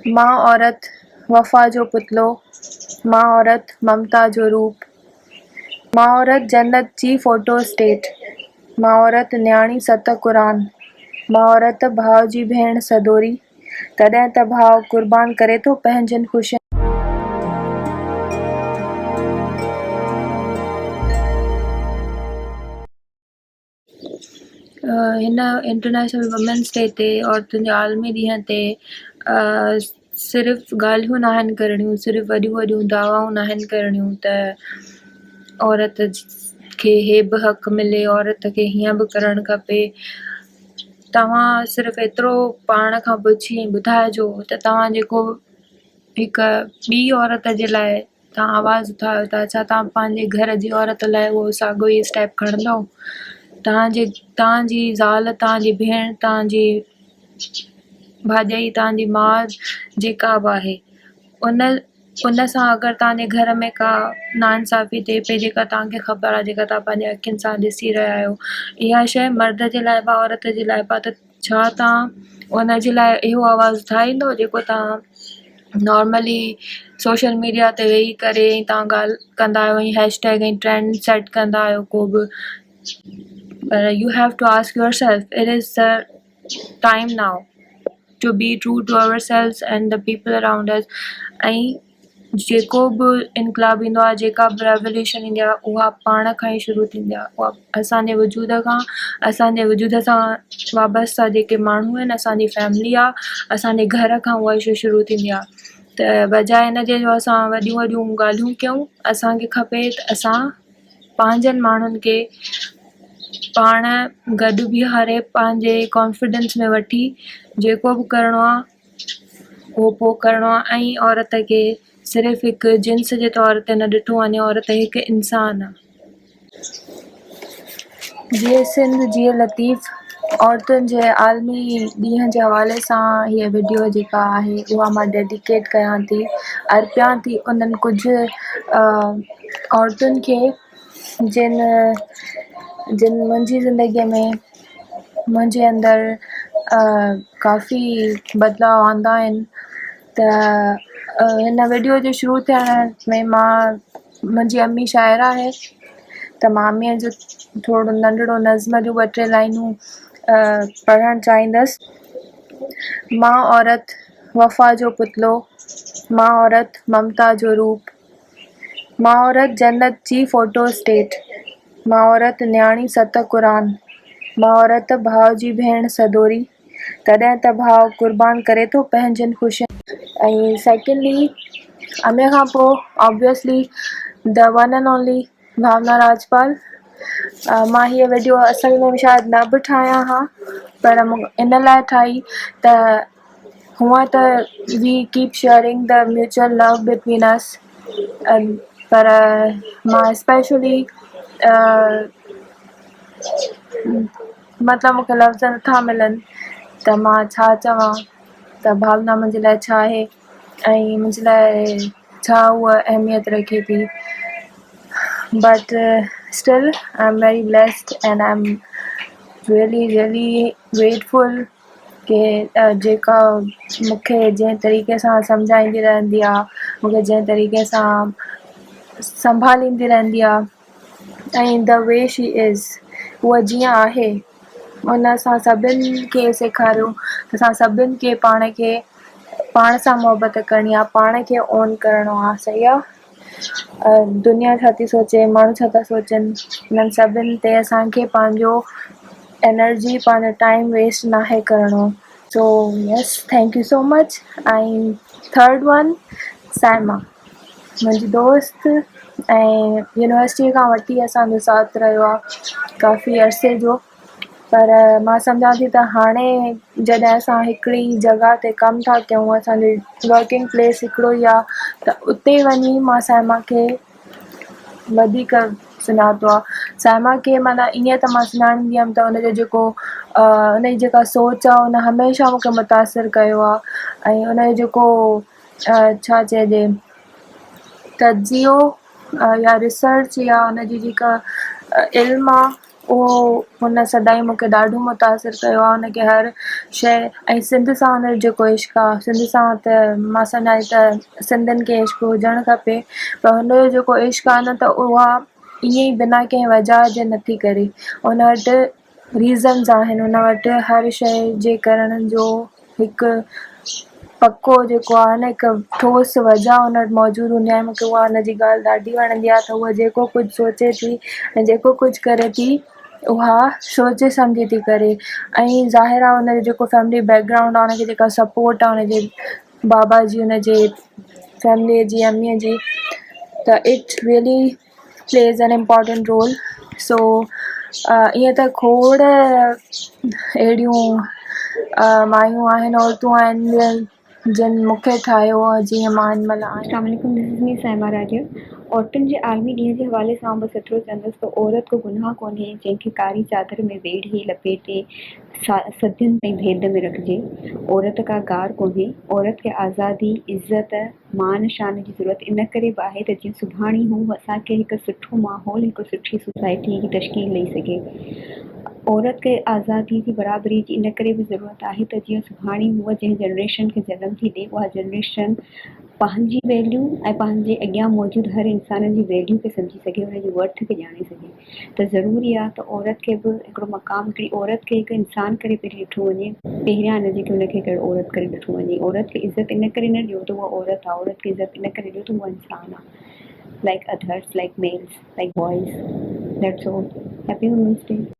माँ औरत वफ़ा जो पुतलो, माँ औरत ममता जो रूप, माँ औरत जन्नत जी फोटो स्टेट, माँ औरत न्याणी सत क़ुरान, माँ औरत भाउ जी भेण सदोरी, तॾहिं त भाउ क़ुर्बान करे थो पंहिंजनि ख़ुशियुनि। हिन इंटरनेशनल वुमेन्स डे ते औरतुनि जे आलमी ॾींहं ते सिर्फ़ु ॻाल्हियूं न आहिनि करणियूं, सिर्फ़ु वॾियूं वॾियूं दावाऊं न आहिनि करणियूं त औरत खे हे बि हक़ मिले, औरत खे हीअं बि करणु खपे। तव्हां सिर्फ़ु एतिरो पाण खां पुछी ॿुधाइजो त तव्हां जेको हिकु ॿी औरत जे लाइ तव्हां आवाज़ उथायो था, छा तव्हां पंहिंजे घर जी औरत लाइ उहो साॻियो ई स्टेप खणंदव? तव्हांजी ज़ाल, तव्हांजी भेण, तव्हांजी भाॼाई, तव्हांजी माउ जेका बि आहे, उन सां अगरि तव्हांजे घर में का नाइंसाफ़ी थिए पई, जेका तव्हांखे ख़बर आहे, जेका तव्हां पंहिंजे अखियुनि सां ॾिसी रहिया आहियो, इहा शइ मर्द जे लाइ बि औरत जे लाइ बि, त छा तव्हां उन जे लाइ इहो आवाज़ु उठाईंदो जेको तव्हां नॉर्मली सोशल मीडिया ते वेही करे तव्हां ॻाल्हि कंदा आहियो ऐं हैशटैग ऐं ट्रेंड सेट कंदा आहियो को बि? But you have to ask yourself, it is the time now to be true to ourselves and the people around us. ऐं जेको बि इनकलाब ईंदो आहे, जेका बि रेवोल्यूशन ईंदी आहे, उहा पाण खां ई शुरू थींदी आहे। उहा असांजे वजूद खां, असांजे वजूद सां वाबस्ता जेके माण्हू आहिनि, असांजी फैमिली आहे, असांजे घर खां उहा शइ शुरू थींदी आहे। त बजाए हिन जे जो असां वॾियूं वॾियूं ॻाल्हियूं कयूं, असांखे खपे त असां पंहिंजनि माण्हुनि खे पाण गॾु बीहारे पंहिंजे कॉन्फिडेंस में वठी जेको बि करिणो आहे उहो पोइ करिणो आहे। ऐं औरत खे सिर्फ़ु हिकु जिन्स जे तौर ते न ॾिठो वञे, औरत हिकु इंसान आहे। जीअं सिंध जीअं लतीफ़, औरतुनि जे आलमी ॾींहं जे हवाले सां हीअ वीडियो जेका आहे उहा मां डेडिकेट कयां थी, अर्पियां थी उन्हनि कुझु औरतुनि खे जिन मुंहिंजी ज़िंदगीअ में मुंहिंजे अंदरि काफ़ी बदिलाव आंदा आहिनि। त हिन वीडियो जे शुरू थियण में मुंहिंजी अम्मी शाइरा आहे, त मां अम्मीअ जो थोरो नंढिड़ो नज़्म जूं 2-3 लाइनूं पढ़णु चाहींदसि। माँ औरत वफ़ा जो पुतलो, माँ औरत ममता जो रूप, माँ औरत जन्नत जी फोटो स्टेट, माँ औरत न्याणी सत क़ुरान, माँ औरत भाउ जी भेण सदोरी, तॾहिं त भाउ क़ुर्बान करे थो पंहिंजनि ख़ुशियुनि। ऐं सेकेंडली, अम्मीअ खां पोइ obviously the one and only Bhavna Rajpal. मां हीअ वीडियो असल में शायदि न बि ठाहियां हा, पर इन लाइ ठाही त हूअं त वी keep sharing the mutual love between us, पर मां स्पेशली मतिलबु मूंखे लफ़्ज़ नथा मिलनि त मां छा चवां त भावना मुंहिंजे लाइ छा आहे ऐं मुंहिंजे लाइ छा उहा अहमियत रखे थी। But still I am very blessed and I am really really grateful के जेका मूंखे जंहिं तरीक़े सां सम्झाईंदी रहंदी आहे, मूंखे जंहिं तरीक़े सां संभालींदी रहंदी आहे, ऐं द वे शी इज़, उहा जीअं आहे उन सां सभिनि खे सेखारियो त असां सभिनि खे पाण सां मोहबत करणी आहे, पाण खे ऑन करिणो आहे। सही आहे। दुनिया छा थी सोचे, माण्हू छा था सोचनि, इन्हनि सभिनि ते असांखे पंहिंजो एनर्जी, पंहिंजो टाइम वेस्ट नाहे करिणो। So yes, thank you so much. ऐं थर्ड वन, साइमा, मुंहिंजी दोस्त ऐं यूनिवर्सिटी खां वठी असांजो साथ रहियो आहे काफ़ी अरसे जो, पर मां सम्झां थी त हाणे जॾहिं असां हिकिड़ी जॻह ते कमु था कयूं, असांजी वर्किंग प्लेस हिकिड़ो ई आहे, त उते वञी मां साइमा खे वधीक सुञातो आहे। साइमा खे माना ईअं त मां सुञाणींदी हुअमि त उनजो जेको उनजी जेका सोच आहे उन हमेशह मूंखे मुतासिर कयो आहे, ऐं उनजो जेको छा चइजे तजियो या रिसर्च या उनजी जेका इल्मु आहे उहो हुन सदाईं मूंखे ॾाढो मुतासिर कयो आहे, हुनखे हर शइ ऐं सिंध सां हुनजो जेको इश्क़ु आहे, सिंध सां त मां सम्झां त सिंधियुनि खे इश्क़ु हुजणु खपे, पर हुनजो जेको इश्क़ु आहे न त उहा ईअं ई बिना कंहिं वजह जे नथी करे, हुन वटि रीज़न्स आहिनि, हुन वटि हर शइ जे करण जो हिकु पको जेको आहे न हिकु ठोस वजह हुन वटि मौजूदु हूंदी आहे। मूंखे उहा हुनजी ॻाल्हि ॾाढी वणंदी आहे त उहा जेको कुझु सोचे थी ऐं जेको कुझु करे थी उहा सोचे सम्झी थी करे, ऐं ज़ाहिर आहे हुनजो जेको फैमिली बैकग्राउंड आहे, हुनखे जेका सपोर्ट आहे हुनजे बाबा जी, हुनजे फैमिलीअ जी, अम्मीअ जी, त it really plays an important role. So ईअं त खोड़ अहिड़ियूं मायूं आहिनि, औरतूं आहिनि जिन मूंखे ठाहियो आहे जीअं मां हिन महिल आहियां। अस्सलाम वालेकुम, दिस इज़ मी साइमा राजा। औरतुनि जे आलमी ॾींहं जे हवाले सां बसि एतिरो चवंदसि त औरत को गुनाह कोन्हे जंहिंखे कारी चादर में वेढ़े लपेटे सदियुनि ताईं भेद में रखिजे। औरत का गार कोन्हे, औरत खे आज़ादी, इज़त, मान शान जी ज़रूरत इन करे बि आहे त जीअं सुभाणे हू असांखे हिकु सुठो माहौल, हिकु सुठी सोसाइटी जी तश्कील ॾेई सघे। औरत खे आज़ादी जी, बराबरी जी इन करे बि ज़रूरत आहे त जीअं सुभाणे हूअ जंहिं जनरेशन खे जनम थी ॾिए, उहा जनरेशन पंहिंजी वैल्यू ऐं पंहिंजे अॻियां मौजूदु हर इंसान जी वैल्यू खे सम्झी सघे, हुनजी वर्थ खे ॼाणे सघे। त ज़रूरी आहे त औरत खे बि हिकिड़ो मक़ाम, हिकिड़ी औरत खे हिकु इंसान करे पहिरीं ॾिठो वञे, पहिरियां न जेके हुनखे हिकु औरत करे ॾिठो वञे। औरत खे इज़त इन करे न ॾियो त उहा औरत आहे, औरत खे इज़त इन करे ॾियो त उहा इंसान आहे, like others, like males, like boys. That's all. Happy women's day.